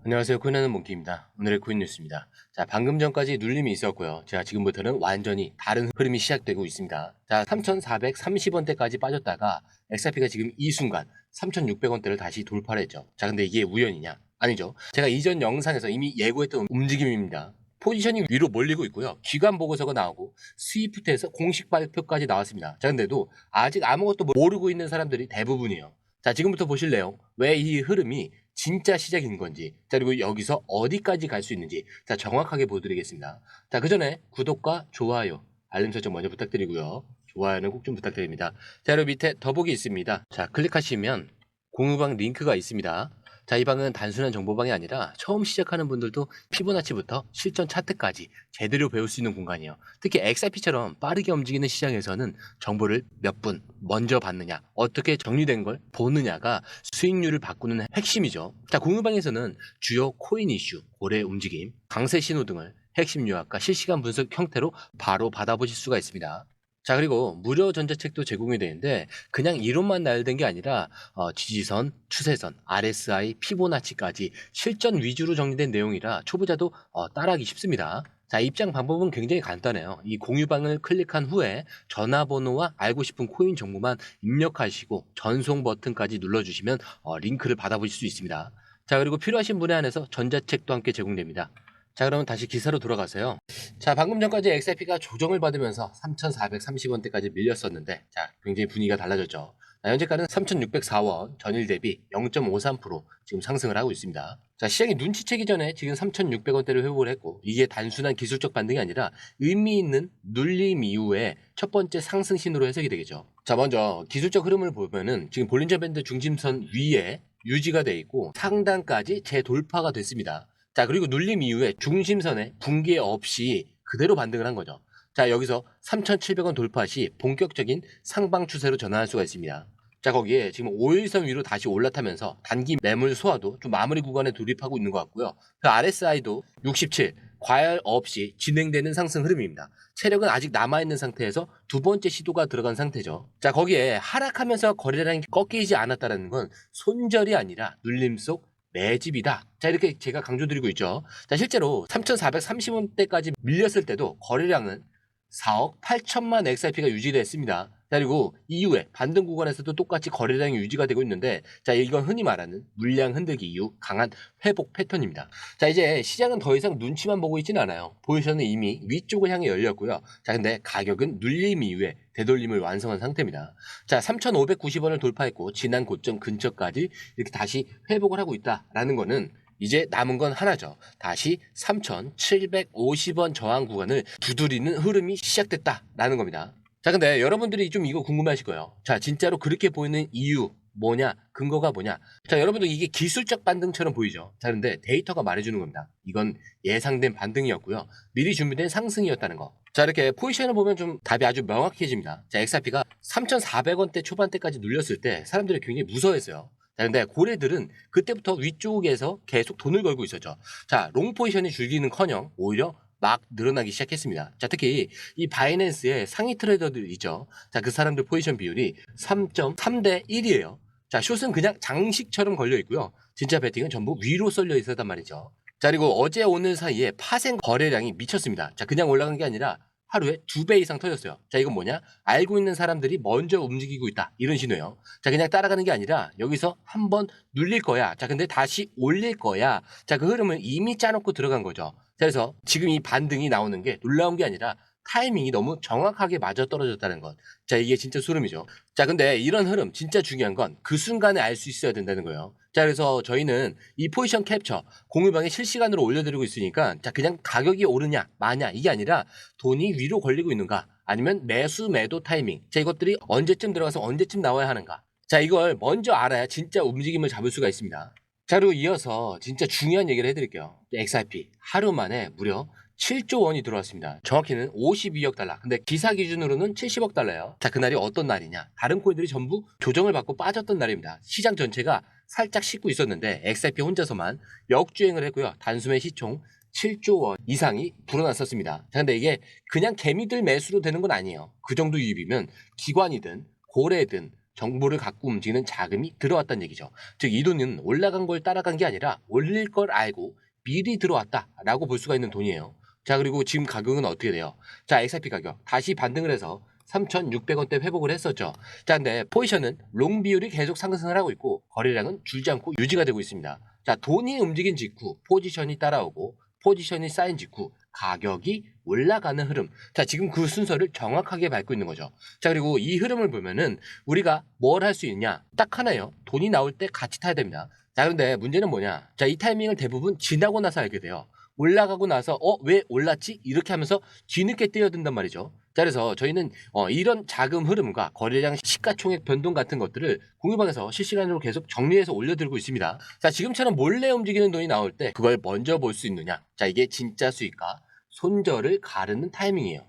안녕하세요. 코인하는 몽키입니다. 오늘의 코인 뉴스입니다. 자, 방금 전까지 눌림이 있었고요. 자, 지금부터는 완전히 다른 흐름이 시작되고 있습니다. 자, 3,430원대까지 빠졌다가 XRP가 지금 이 순간 3,600원대를 다시 돌파를 했죠. 자, 근데 이게 우연이냐? 아니죠. 제가 이전 영상에서 이미 예고했던 움직임입니다. 포지션이 위로 몰리고 있고요. 기관 보고서가 나오고 스위프트에서 공식 발표까지 나왔습니다. 자, 근데도 아직 아무것도 모르고 있는 사람들이 대부분이에요. 자, 지금부터 보실래요? 왜 이 흐름이 진짜 시작인 건지, 자, 그리고 여기서 어디까지 갈 수 있는지, 자, 정확하게 보여드리겠습니다. 자, 그 전에 구독과 좋아요, 알림 설정 먼저 부탁드리고요. 좋아요는 꼭 좀 부탁드립니다. 자, 그리고 밑에 더보기 있습니다. 자, 클릭하시면 공유방 링크가 있습니다. 자, 이 방은 단순한 정보방이 아니라 처음 시작하는 분들도 피보나치부터 실전 차트까지 제대로 배울 수 있는 공간이에요. 특히 XRP처럼 빠르게 움직이는 시장에서는 정보를 몇 분 먼저 받느냐, 어떻게 정리된 걸 보느냐가 수익률을 바꾸는 핵심이죠. 자, 공유방에서는 주요 코인 이슈, 고래 움직임, 강세 신호 등을 핵심 요약과 실시간 분석 형태로 바로 받아보실 수가 있습니다. 자, 그리고 무료 전자책도 제공이 되는데 그냥 이론만 나열된 게 아니라 지지선, 추세선, RSI, 피보나치까지 실전 위주로 정리된 내용이라 초보자도 따라하기 쉽습니다. 자, 입장 방법은 굉장히 간단해요. 이 공유방을 클릭한 후에 전화번호와 알고 싶은 코인 정보만 입력하시고 전송 버튼까지 눌러주시면 링크를 받아보실 수 있습니다. 자, 그리고 필요하신 분에 한해서 전자책도 함께 제공됩니다. 자, 그러면 다시 기사로 돌아가세요. 자, 방금 전까지 XRP가 조정을 받으면서 3,430원대까지 밀렸었는데, 자, 굉장히 분위기가 달라졌죠. 자, 현재가는 3,604원, 전일 대비 0.53% 지금 상승을 하고 있습니다. 자, 시장이 눈치채기 전에 지금 3,600원대를 회복을 했고, 이게 단순한 기술적 반등이 아니라 의미 있는 눌림 이후에 첫 번째 상승 신호로 해석이 되겠죠. 자, 먼저 기술적 흐름을 보면은 지금 볼린저 밴드 중심선 위에 유지가 돼 있고 상단까지 재돌파가 됐습니다. 자, 그리고 눌림 이후에 중심선에 붕괴 없이 그대로 반등을 한 거죠. 자, 여기서 3,700원 돌파 시 본격적인 상방 추세로 전환할 수가 있습니다. 자, 거기에 지금 5일선 위로 다시 올라타면서 단기 매물 소화도 좀 마무리 구간에 돌입하고 있는 것 같고요. 그 RSI도 67, 과열 없이 진행되는 상승 흐름입니다. 체력은 아직 남아있는 상태에서 두 번째 시도가 들어간 상태죠. 자, 거기에 하락하면서 거래량이 꺾이지 않았다는 건 손절이 아니라 눌림 속 매집이다. 자, 이렇게 제가 강조드리고 있죠. 자, 실제로 3,430원대까지 밀렸을 때도 거래량은 4억 8천만 XRP가 유지됐습니다. 자, 그리고 이후에 반등 구간에서도 똑같이 거래량이 유지가 되고 있는데, 자, 이건 흔히 말하는 물량 흔들기 이후 강한 회복 패턴입니다. 자, 이제 시장은 더 이상 눈치만 보고 있지는 않아요. 포지션은 이미 위쪽을 향해 열렸고요. 자, 근데 가격은 눌림 이후에 되돌림을 완성한 상태입니다. 자, 3,590원을 돌파했고 지난 고점 근처까지 이렇게 다시 회복을 하고 있다라는 거는 이제 남은 건 하나죠. 다시 3,750원 저항 구간을 두드리는 흐름이 시작됐다라는 겁니다. 자, 근데 여러분들이 좀 이거 궁금해하실 거예요. 자, 진짜로 그렇게 보이는 이유 뭐냐? 근거가 뭐냐? 자, 여러분들 이게 기술적 반등처럼 보이죠? 자, 근데 데이터가 말해주는 겁니다. 이건 예상된 반등이었고요. 미리 준비된 상승이었다는 거. 자, 이렇게 포지션을 보면 좀 답이 아주 명확해집니다. 자, XRP가 3,400원대 초반대까지 눌렸을 때 사람들이 굉장히 무서워했어요. 자, 근데 고래들은 그때부터 위쪽에서 계속 돈을 걸고 있었죠. 자, 롱 포지션이 줄기는커녕 오히려 막 늘어나기 시작했습니다. 자, 특히 이 바이낸스의 상위 트레이더들 있죠. 자, 그 사람들 포지션 비율이 3.3대 1이에요. 자, 숏은 그냥 장식처럼 걸려 있고요. 진짜 배팅은 전부 위로 쏠려 있었단 말이죠. 자, 그리고 어제 오늘 사이에 파생 거래량이 미쳤습니다. 자, 그냥 올라간 게 아니라 하루에 2배 이상 터졌어요. 자, 이건 뭐냐? 알고 있는 사람들이 먼저 움직이고 있다. 이런 신호예요. 자, 그냥 따라가는 게 아니라 여기서 한번 눌릴 거야. 자, 근데 다시 올릴 거야. 자, 그 흐름을 이미 짜놓고 들어간 거죠. 자, 그래서 지금 이 반등이 나오는 게 놀라운 게 아니라 타이밍이 너무 정확하게 맞아떨어졌다는 것. 자, 이게 진짜 소름이죠. 자, 근데 이런 흐름 진짜 중요한 건 그 순간에 알 수 있어야 된다는 거예요. 자, 그래서 저희는 이 포지션 캡처 공유방에 실시간으로 올려드리고 있으니까 자, 그냥 가격이 오르냐 마냐 이게 아니라 돈이 위로 걸리고 있는가 아니면 매수 매도 타이밍, 자, 이것들이 언제쯤 들어가서 언제쯤 나와야 하는가. 자, 이걸 먼저 알아야 진짜 움직임을 잡을 수가 있습니다. 자, 그리고 이어서 진짜 중요한 얘기를 해드릴게요. XRP 하루 만에 무려 7조 원이 들어왔습니다. 정확히는 52억 달러. 근데 기사 기준으로는 70억 달러예요. 자, 그날이 어떤 날이냐? 다른 코인들이 전부 조정을 받고 빠졌던 날입니다. 시장 전체가 살짝 식고 있었는데 XRP 혼자서만 역주행을 했고요. 단숨에 시총 7조 원 이상이 불어났었습니다. 자, 근데 이게 그냥 개미들 매수로 되는 건 아니에요. 그 정도 유입이면 기관이든 고래든 정보를 갖고 움직이는 자금이 들어왔다는 얘기죠. 즉 이 돈은 올라간 걸 따라간 게 아니라 올릴 걸 알고 미리 들어왔다라고 볼 수가 있는 돈이에요. 자, 그리고 지금 가격은 어떻게 돼요? 자, XRP 가격 다시 반등을 해서 3,600원대 회복을 했었죠. 자, 근데 포지션은 롱 비율이 계속 상승을 하고 있고 거래량은 줄지 않고 유지가 되고 있습니다. 자, 돈이 움직인 직후 포지션이 따라오고 포지션이 쌓인 직후 가격이 올라가는 흐름. 자, 지금 그 순서를 정확하게 밟고 있는 거죠. 자, 그리고 이 흐름을 보면은 우리가 뭘 할 수 있냐? 딱 하나예요. 돈이 나올 때 같이 타야 됩니다. 자, 그런데 문제는 뭐냐? 자, 이 타이밍을 대부분 지나고 나서 알게 돼요. 올라가고 나서 왜 올랐지? 이렇게 하면서 뒤늦게 뛰어든단 말이죠. 자, 그래서 저희는 이런 자금 흐름과 거래량 시가총액 변동 같은 것들을 공유방에서 실시간으로 계속 정리해서 올려드리고 있습니다. 자, 지금처럼 몰래 움직이는 돈이 나올 때 그걸 먼저 볼 수 있느냐? 자, 이게 진짜 수익과 손절을 가르는 타이밍이에요.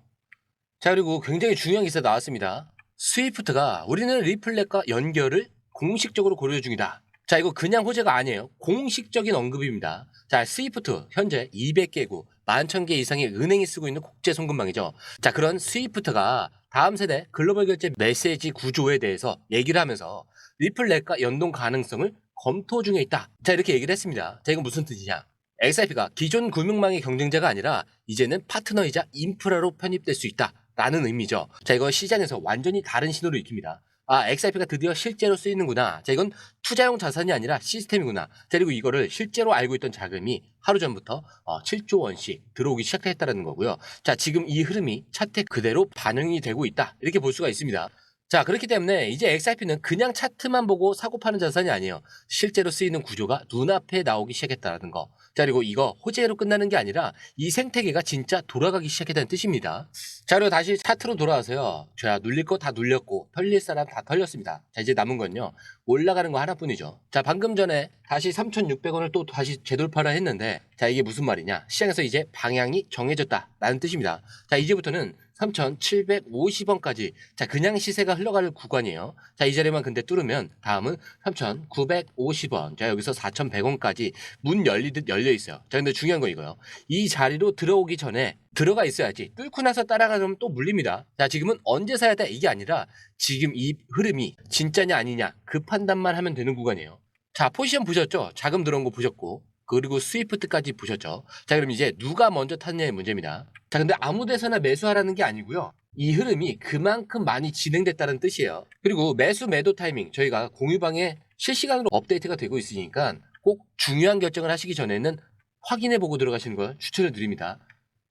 자, 그리고 굉장히 중요한 기사 나왔습니다. 스위프트가 우리는 리플렛과 연결을 공식적으로 고려 중이다. 자, 이거 그냥 호재가 아니에요. 공식적인 언급입니다. 자, 스위프트 현재 200개국 11,000개 이상의 은행이 쓰고 있는 국제 송금망이죠. 자, 그런 스위프트가 다음 세대 글로벌 결제 메시지 구조에 대해서 얘기를 하면서 리플렛과 연동 가능성을 검토 중에 있다. 자, 이렇게 얘기를 했습니다. 자, 이건 무슨 뜻이냐? XRP가 기존 금융망의 경쟁자가 아니라 이제는 파트너이자 인프라로 편입될 수 있다. 라는 의미죠. 자, 이거 시장에서 완전히 다른 신호를 익힙니다. 아, XRP가 드디어 실제로 쓰이는구나. 자, 이건 투자용 자산이 아니라 시스템이구나. 자, 그리고 이거를 실제로 알고 있던 자금이 하루 전부터 7조 원씩 들어오기 시작했다는 거고요. 자, 지금 이 흐름이 차트 그대로 반영이 되고 있다. 이렇게 볼 수가 있습니다. 자, 그렇기 때문에 이제 XRP는 그냥 차트만 보고 사고 파는 자산이 아니에요. 실제로 쓰이는 구조가 눈앞에 나오기 시작했다는 거. 자, 그리고 이거 호재로 끝나는 게 아니라 이 생태계가 진짜 돌아가기 시작했다는 뜻입니다. 자, 그리고 다시 차트로 돌아와서요. 자, 눌릴 거 다 눌렸고 털릴 사람 다 털렸습니다. 자, 이제 남은 건요. 올라가는 거 하나뿐이죠. 자, 방금 전에 다시 3,600원을 또 다시 재돌파를 했는데 자, 이게 무슨 말이냐? 시장에서 이제 방향이 정해졌다라는 뜻입니다. 자, 이제부터는 3,750원까지 자, 그냥 시세가 흘러갈 구간이에요. 자, 이 자리만 근데 뚫으면 다음은 3,950원. 자, 여기서 4,100원까지 문 열리듯 열려 있어요. 자, 근데 중요한 건 이거요. 이 자리로 들어오기 전에 들어가 있어야지. 뚫고 나서 따라가면 또 물립니다. 자, 지금은 언제 사야 돼? 이게 아니라 지금 이 흐름이 진짜냐 아니냐 그 판단만 하면 되는 구간이에요. 자, 포지션 보셨죠? 자금 들어온 거 보셨고 그리고 스위프트까지 보셨죠? 자, 그럼 이제 누가 먼저 탔냐의 문제입니다. 자, 근데 아무 데서나 매수하라는 게 아니고요. 이 흐름이 그만큼 많이 진행됐다는 뜻이에요. 그리고 매수 매도 타이밍 저희가 공유방에 실시간으로 업데이트가 되고 있으니까 꼭 중요한 결정을 하시기 전에는 확인해보고 들어가시는 걸 추천을 드립니다.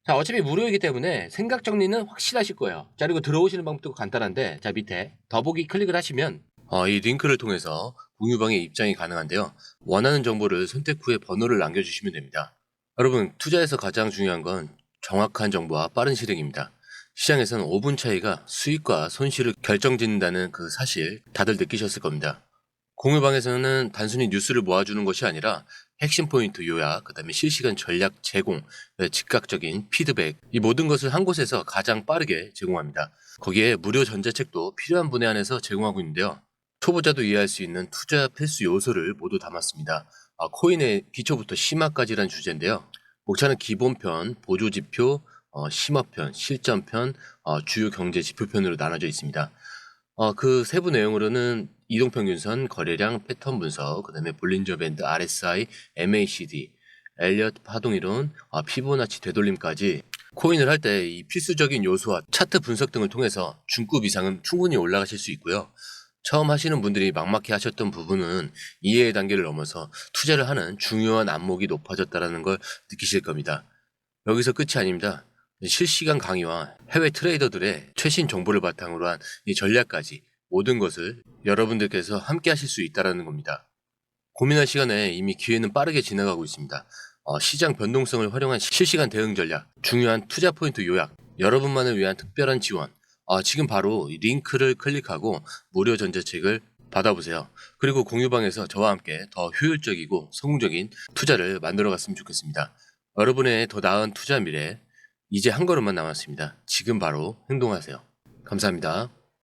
자, 어차피 무료이기 때문에 생각 정리는 확실하실 거예요. 자, 그리고 들어오시는 방법도 간단한데 자, 밑에 더보기 클릭을 하시면 이 링크를 통해서 공유방에 입장이 가능한데요. 원하는 정보를 선택 후에 번호를 남겨주시면 됩니다. 여러분, 투자에서 가장 중요한 건 정확한 정보와 빠른 실행입니다. 시장에서는 5분 차이가 수익과 손실을 결정짓는다는 그 사실 다들 느끼셨을 겁니다. 공유방에서는 단순히 뉴스를 모아주는 것이 아니라 핵심 포인트 요약, 그 다음에 실시간 전략 제공, 즉각적인 피드백, 이 모든 것을 한 곳에서 가장 빠르게 제공합니다. 거기에 무료 전자책도 필요한 분에 한해서 제공하고 있는데요. 초보자도 이해할 수 있는 투자 필수 요소를 모두 담았습니다. 코인의 기초부터 심화까지란 주제인데요. 목차는 기본편, 보조지표, 심화편, 실전편, 주요 경제 지표편으로 나눠져 있습니다. 그 세부 내용으로는 이동평균선, 거래량, 패턴 분석, 그 다음에 볼린저 밴드, RSI, MACD, 엘리엇 파동이론, 피보나치 되돌림까지 코인을 할 때 이 필수적인 요소와 차트 분석 등을 통해서 중급 이상은 충분히 올라가실 수 있고요. 처음 하시는 분들이 막막해 하셨던 부분은 이해의 단계를 넘어서 투자를 하는 중요한 안목이 높아졌다는 걸 느끼실 겁니다. 여기서 끝이 아닙니다. 실시간 강의와 해외 트레이더들의 최신 정보를 바탕으로 한 이 전략까지 모든 것을 여러분들께서 함께 하실 수 있다는 겁니다. 고민할 시간에 이미 기회는 빠르게 지나가고 있습니다. 시장 변동성을 활용한 실시간 대응 전략, 중요한 투자 포인트 요약, 여러분만을 위한 특별한 지원, 지금 바로 이 링크를 클릭하고 무료 전자책을 받아보세요. 그리고 공유방에서 저와 함께 더 효율적이고 성공적인 투자를 만들어 갔으면 좋겠습니다. 여러분의 더 나은 투자 미래, 이제 한 걸음만 남았습니다. 지금 바로 행동하세요. 감사합니다.